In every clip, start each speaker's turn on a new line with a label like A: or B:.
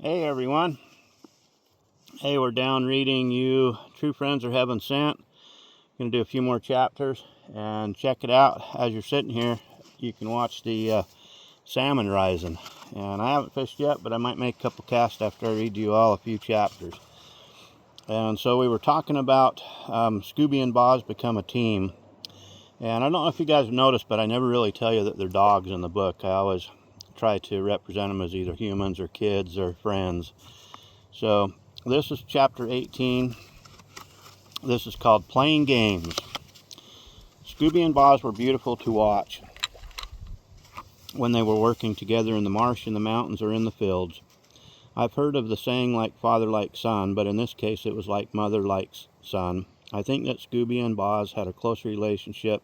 A: Hey everyone. Hey, we're down reading You True Friends Are Heaven Sent. Going to do a few more chapters and check it out. As you're sitting here, you can watch the salmon rising. And I haven't fished yet, but I might make a couple casts after I read you all a few chapters. And so we were talking about Scooby and Boz become a team. And I don't know if you guys have noticed, but I never really tell you that they're dogs in the book. I always try to represent them as either humans or kids or friends. So this is chapter 18. This is called Playing Games. Scooby and Boz were beautiful to watch when they were working together in the marsh, in the mountains, or in the fields. I've heard of the saying like father like son, but in this case it was like mother like son. I think that Scooby and Boz had a closer relationship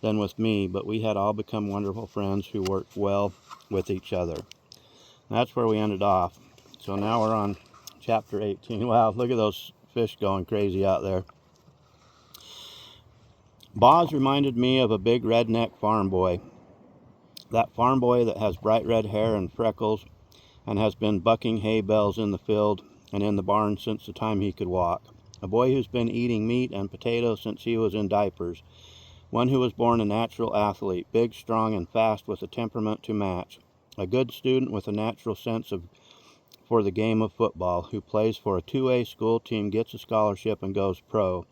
A: than with me, but we had all become wonderful friends who worked well with each other. That's where we ended off. So now we're on chapter 18. Wow, look at those fish going crazy out there. Boz reminded me of a big redneck farm boy. That farm boy that has bright red hair and freckles and has been bucking hay bales in the field and in the barn since the time he could walk. A boy who's been eating meat and potatoes since he was in diapers. One who was born a natural athlete, big, strong, and fast with a temperament to match. A good student with a natural sense for the game of football, who plays for a 2A school team, gets a scholarship, and goes pro,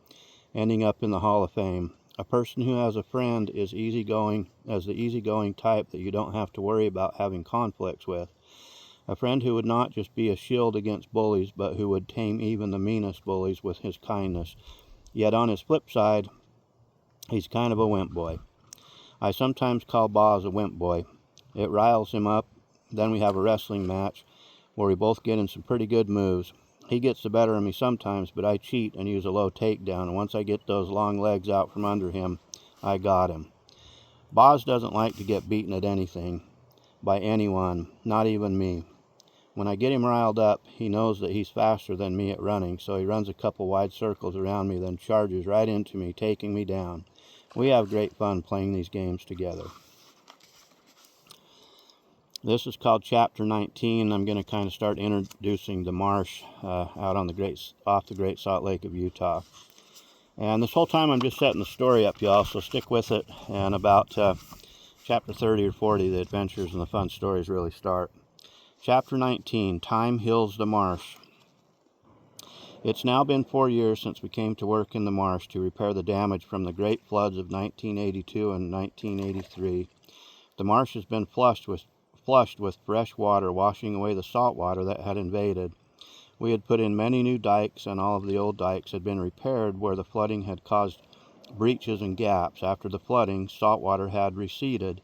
A: ending up in the Hall of Fame. A person who has a friend is the easygoing type that you don't have to worry about having conflicts with. A friend who would not just be a shield against bullies, but who would tame even the meanest bullies with his kindness. Yet on his flip side, he's kind of a wimp boy. I sometimes call Boz a wimp boy. It riles him up. Then we have a wrestling match where we both get in some pretty good moves. He gets the better of me sometimes, but I cheat and use a low takedown, and once I get those long legs out from under him, I got him. Boz doesn't like to get beaten at anything, by anyone, not even me. When I get him riled up, he knows that he's faster than me at running, so he runs a couple wide circles around me, then charges right into me, taking me down. We have great fun playing these games together. This is called Chapter 19. I'm going to kind of start introducing the marsh out on off the Great Salt Lake of Utah. And this whole time I'm just setting the story up, y'all, so stick with it. And about Chapter 30 or 40, the adventures and the fun stories really start. Chapter 19, Time Heals the Marsh. It's now been 4 years since we came to work in the marsh to repair the damage from the great floods of 1982 and 1983. The marsh has been flushed with fresh water, washing away the salt water that had invaded. We had put in many new dikes, and all of the old dikes had been repaired where the flooding had caused breaches and gaps. After the flooding, salt water had receded.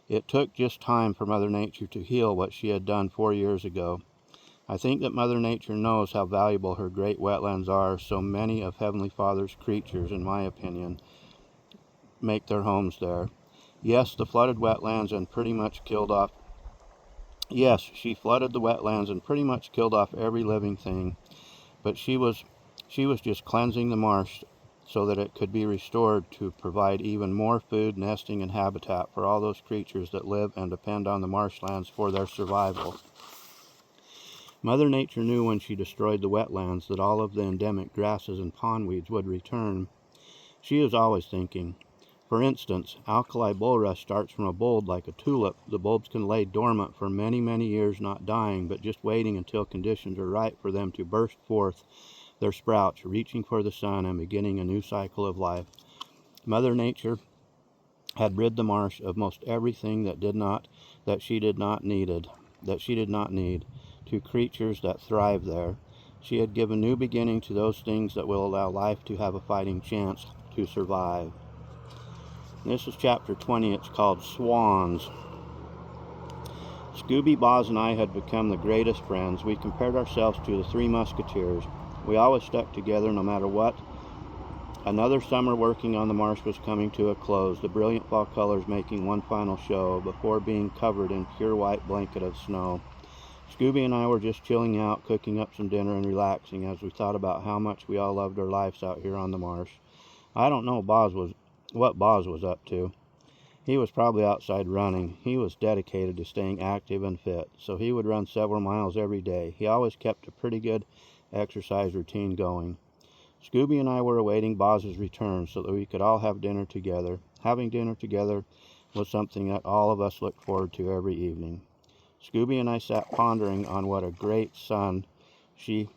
A: It took just time for Mother Nature to heal what she had done 4 years ago. I think that Mother Nature knows how valuable her great wetlands are. So many of Heavenly Father's creatures, in my opinion, make their homes there. Yes, the flooded wetlands and pretty much killed off Yes, she flooded the wetlands and pretty much killed off every living thing, but she was just cleansing the marsh so that it could be restored to provide even more food, nesting, and habitat for all those creatures that live and depend on the marshlands for their survival. Mother Nature knew when she destroyed the wetlands that all of the endemic grasses and pondweeds would return. She is always thinking. For instance, alkali bulrush starts from a bulb like a tulip. The bulbs can lay dormant for many, many years, not dying, but just waiting until conditions are right for them to burst forth their sprouts, reaching for the sun and beginning a new cycle of life. Mother Nature had rid the marsh of most everything that she did not need, to creatures that thrive there. She had given new beginning to those things that will allow life to have a fighting chance to survive. This is chapter 20. It's called Swans. Scooby, Boz, and I had become the greatest friends. We compared ourselves to the Three Musketeers. We always stuck together no matter what. Another summer working on the marsh was coming to a close, the brilliant fall colors making one final show before being covered in pure white blanket of snow. Scooby and I were just chilling out, cooking up some dinner and relaxing as we thought about how much we all loved our lives out here on the marsh. I don't know what Boz was up to. He was probably outside running. He was dedicated to staying active and fit, so he would run several miles every day. He always kept a pretty good exercise routine going. Scooby and I were awaiting Boz's return so that we could all have dinner together. Having dinner together was something that all of us looked forward to every evening. Scooby and I sat pondering on what a great son she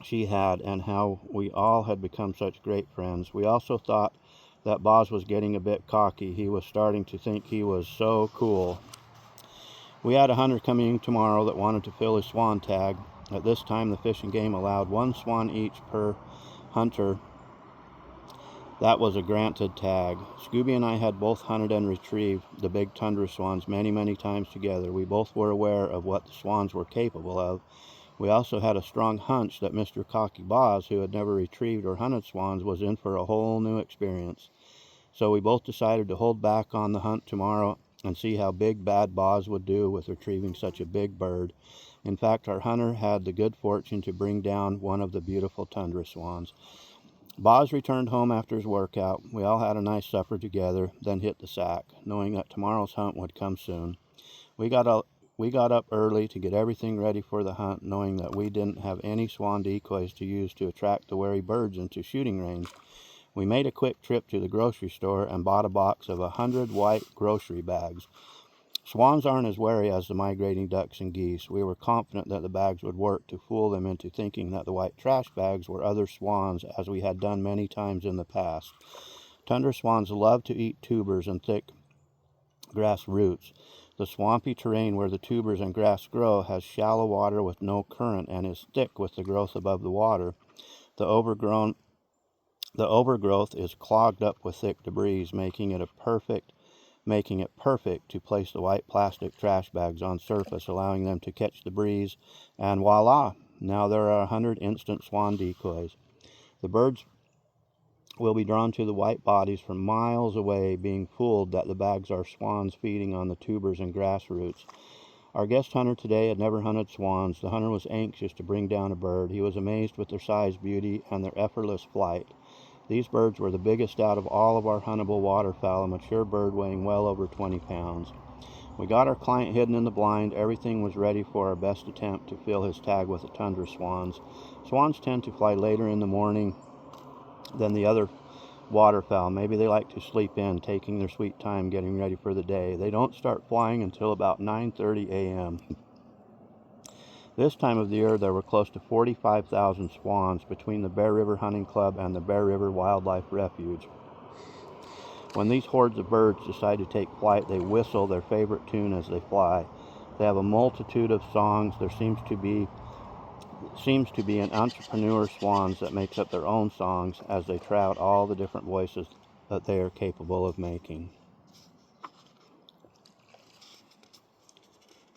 A: had and how we all had become such great friends. We also thought that Boz was getting a bit cocky. He was starting to think he was so cool. We had a hunter coming in tomorrow that wanted to fill his swan tag. At this time, the Fish and Game allowed one swan each per hunter. That was a granted tag. Scooby and I had both hunted and retrieved the big tundra swans many times together. We both were aware of what the swans were capable of. We also had a strong hunch that Mr. Cocky Boz, who had never retrieved or hunted swans, was in for a whole new experience. So we both decided to hold back on the hunt tomorrow and see how big bad Boz would do with retrieving such a big bird. In fact, our hunter had the good fortune to bring down one of the beautiful tundra swans. Boz returned home after his workout. We all had a nice supper together, then hit the sack, knowing that tomorrow's hunt would come soon. We got up early to get everything ready for the hunt, knowing that we didn't have any swan decoys to use to attract the wary birds into shooting range. We made a quick trip to the grocery store and bought a box of 100 white grocery bags. Swans aren't as wary as the migrating ducks and geese. We were confident that the bags would work to fool them into thinking that the white trash bags were other swans, as we had done many times in the past. Tundra swans love to eat tubers and thick grass roots. The swampy terrain where the tubers and grass grow has shallow water with no current and is thick with the growth above the water. The overgrowth is clogged up with thick debris, making it perfect to place the white plastic trash bags on surface, allowing them to catch the breeze, and voila! Now there are 100 instant swan decoys. The birds will be drawn to the white bodies from miles away, being fooled that the bags are swans feeding on the tubers and grass roots. Our guest hunter today had never hunted swans. The hunter was anxious to bring down a bird. He was amazed with their size, beauty, and their effortless flight. These birds were the biggest out of all of our huntable waterfowl, a mature bird weighing well over 20 pounds. We got our client hidden in the blind. Everything was ready for our best attempt to fill his tag with the tundra swans. Swans tend to fly later in the morning than the other waterfowl. Maybe they like to sleep in, taking their sweet time getting ready for the day. They don't start flying until about 9:30 a.m. This time of the year, there were close to 45,000 swans between the Bear River Hunting Club and the Bear River Wildlife Refuge. When these hordes of birds decide to take flight, they whistle their favorite tune as they fly. They have a multitude of songs. There seems to be an entrepreneur swans that makes up their own songs as they try out all the different voices that they are capable of making.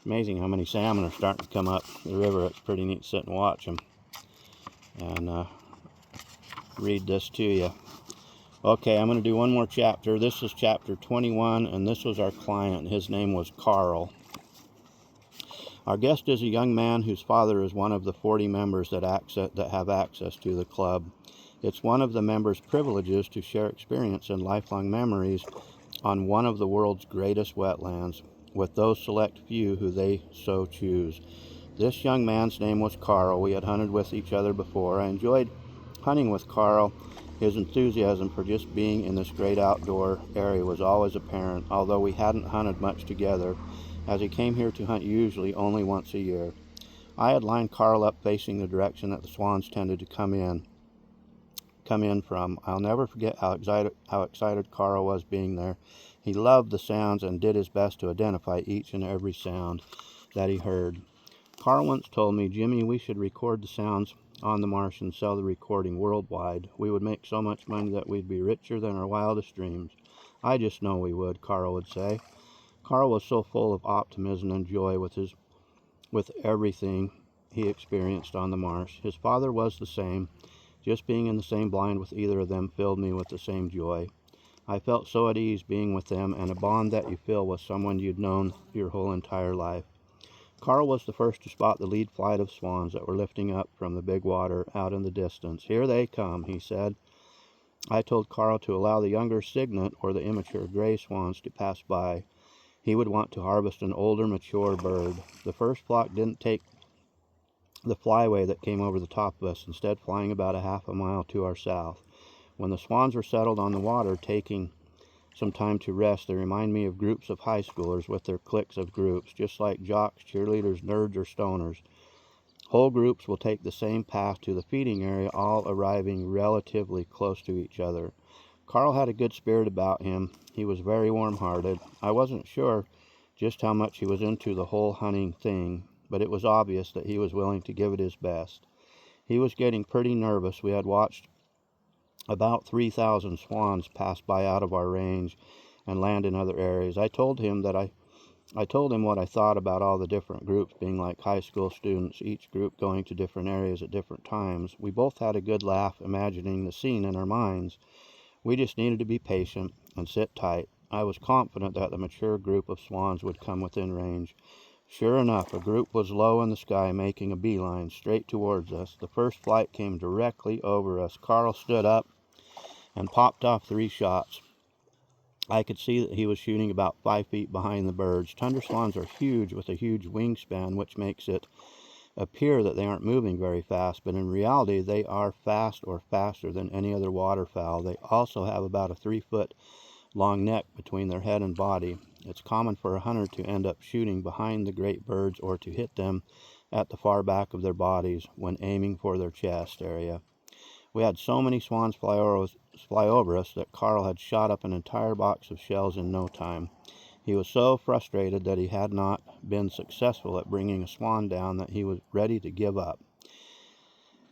A: Amazing how many salmon are starting to come up the river. It's pretty neat to sit and watch them and read this to you. Okay, I'm going to do one more chapter. This is chapter 21, and this was our client. His name was Carl. Our guest is a young man whose father is one of the 40 members that have access to the club. It's one of the members' privileges to share experience and lifelong memories on one of the world's greatest wetlands, with those select few who they so choose. This young man's name was Carl. We had hunted with each other before. I enjoyed hunting with Carl. His enthusiasm for just being in this great outdoor area was always apparent, although we hadn't hunted much together, as he came here to hunt usually only once a year. I had lined Carl up facing the direction that the swans tended to come in from. I'll never forget how excited Carl was being there. He loved the sounds and did his best to identify each and every sound that he heard. Carl once told me, "Jimmy, we should record the sounds on the marsh and sell the recording worldwide. We would make so much money that we'd be richer than our wildest dreams." "I just know we would," Carl would say. Carl was so full of optimism and joy with everything he experienced on the marsh. His father was the same. Just being in the same blind with either of them filled me with the same joy. I felt so at ease being with them, and a bond that you feel with someone you'd known your whole entire life. Carl was the first to spot the lead flight of swans that were lifting up from the big water out in the distance. "Here they come," he said. I told Carl to allow the younger cygnet or the immature gray swans to pass by. He would want to harvest an older, mature bird. The first flock didn't take the flyway that came over the top of us, instead flying about a half a mile to our south. When the swans were settled on the water, taking some time to rest, they remind me of groups of high schoolers with their cliques of groups, just like jocks, cheerleaders, nerds, or stoners. Whole groups will take the same path to the feeding area, all arriving relatively close to each other. Carl had a good spirit about him. He was very warm-hearted. I wasn't sure just how much he was into the whole hunting thing, but it was obvious that he was willing to give it his best. He was getting pretty nervous. We had watched about 3,000 swans pass by out of our range and land in other areas. I told him what I thought about all the different groups being like high school students, each group going to different areas at different times. We both had a good laugh imagining the scene in our minds. We just needed to be patient and sit tight. I was confident that the mature group of swans would come within range. Sure enough, a group was low in the sky, making a beeline straight towards us. The first flight came directly over us. Carl stood up and popped off 3 shots. I could see that he was shooting about 5 feet behind the birds. Tundra swans are huge with a huge wingspan, which makes it appear that they aren't moving very fast, but in reality they are fast or faster than any other waterfowl. They also have about a 3-foot long neck between their head and body. It's common for a hunter to end up shooting behind the great birds or to hit them at the far back of their bodies when aiming for their chest area. We had so many swans fly over us that Carl had shot up an entire box of shells in no time. He was so frustrated that he had not been successful at bringing a swan down that he was ready to give up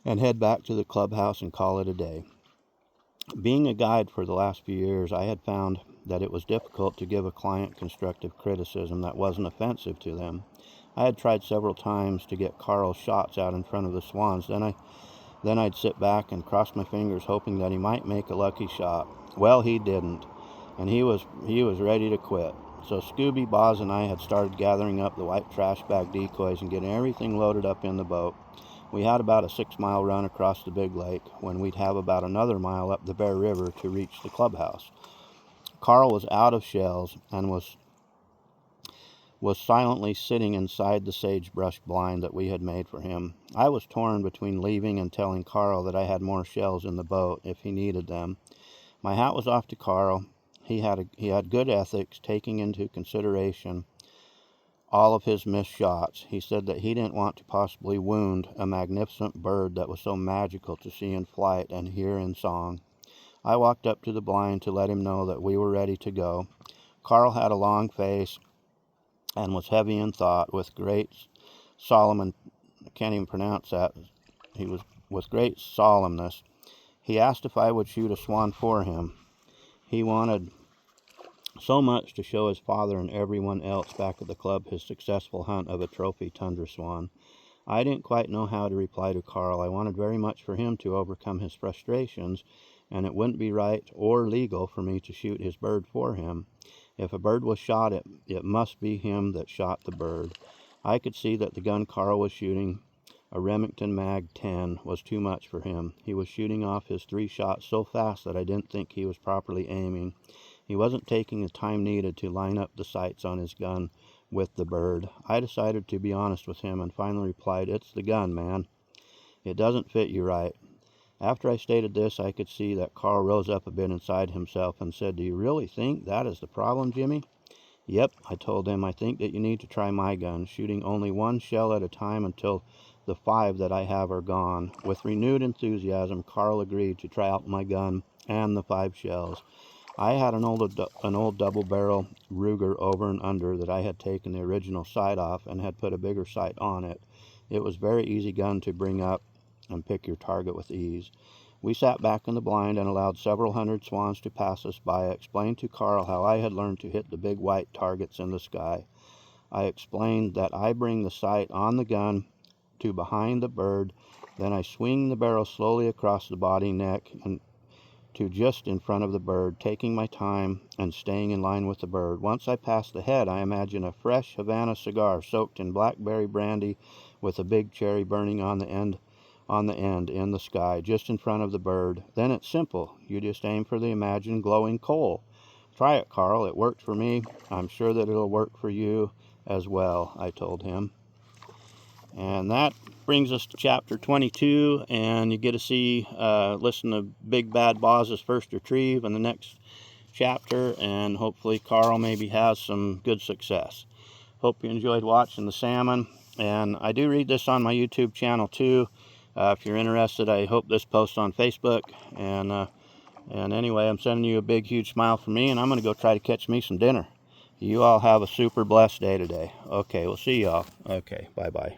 A: and head back to the clubhouse and call it a day. Being a guide for the last few years, I had found that it was difficult to give a client constructive criticism that wasn't offensive to them. I had tried several times to get Carl's shots out in front of the swans. Then I'd sit back and cross my fingers, hoping that he might make a lucky shot. Well, he didn't, and he was ready to quit. So Scooby, Boz, and I had started gathering up the white trash bag decoys and getting everything loaded up in the boat. We had about a 6-mile run across the big lake when we'd have about another mile up the Bear River to reach the clubhouse. Carl was out of shells and was silently sitting inside the sagebrush blind that we had made for him. I was torn between leaving and telling Carl that I had more shells in the boat if he needed them. My hat was off to Carl. He had good ethics, taking into consideration all of his missed shots. He said that he didn't want to possibly wound a magnificent bird that was so magical to see in flight and hear in song. I walked up to the blind to let him know that we were ready to go. Carl had a long face and was heavy in thought. With great solemn, I can't even pronounce that. He was with great solemnness. He asked if I would shoot a swan for him. He wanted so much to show his father and everyone else back at the club his successful hunt of a trophy tundra swan. I didn't quite know how to reply to Carl. I wanted very much for him to overcome his frustrations, and it wouldn't be right or legal for me to shoot his bird for him. If a bird was shot, it must be him that shot the bird. I could see that the gun Carl was shooting, a Remington Mag 10, was too much for him. He was shooting off his 3 shots so fast that I didn't think he was properly aiming. He wasn't taking the time needed to line up the sights on his gun with the bird. I decided to be honest with him and finally replied, "It's the gun, man. It doesn't fit you right." After I stated this, I could see that Carl rose up a bit inside himself and said, "Do you really think that is the problem, Jimmy?" "Yep," I told him. "I think that you need to try my gun, shooting only 1 shell at a time until the 5 that I have are gone." With renewed enthusiasm, Carl agreed to try out my gun and the 5 shells. I had an old double-barrel Ruger over and under that I had taken the original sight off and had put a bigger sight on it. It was a very easy gun to bring up and pick your target with ease. We sat back in the blind and allowed several hundred swans to pass us by. I explained to Carl how I had learned to hit the big white targets in the sky. I explained that I bring the sight on the gun to behind the bird, then I swing the barrel slowly across the body, neck, and to just in front of the bird, taking my time and staying in line with the bird. Once I pass the head, I imagine a fresh Havana cigar soaked in blackberry brandy with a big cherry burning on the end on the end in the sky, just in front of the bird. Then it's simple. You just aim for the imagined glowing coal. Try it, Carl. It worked for me. I'm sure that it'll work for you as well, I told him. And that brings us to chapter 22, and you get to see, listen to Big Bad Boz's first retrieve in the next chapter, and hopefully Carl maybe has some good success. Hope you enjoyed watching the salmon, and I do read this on my YouTube channel too. If you're interested, I hope this posts on Facebook, and anyway, I'm sending you a big, huge smile from me, and I'm going to go try to catch me some dinner. You all have a super blessed day today. Okay, we'll see y'all. Okay, bye-bye.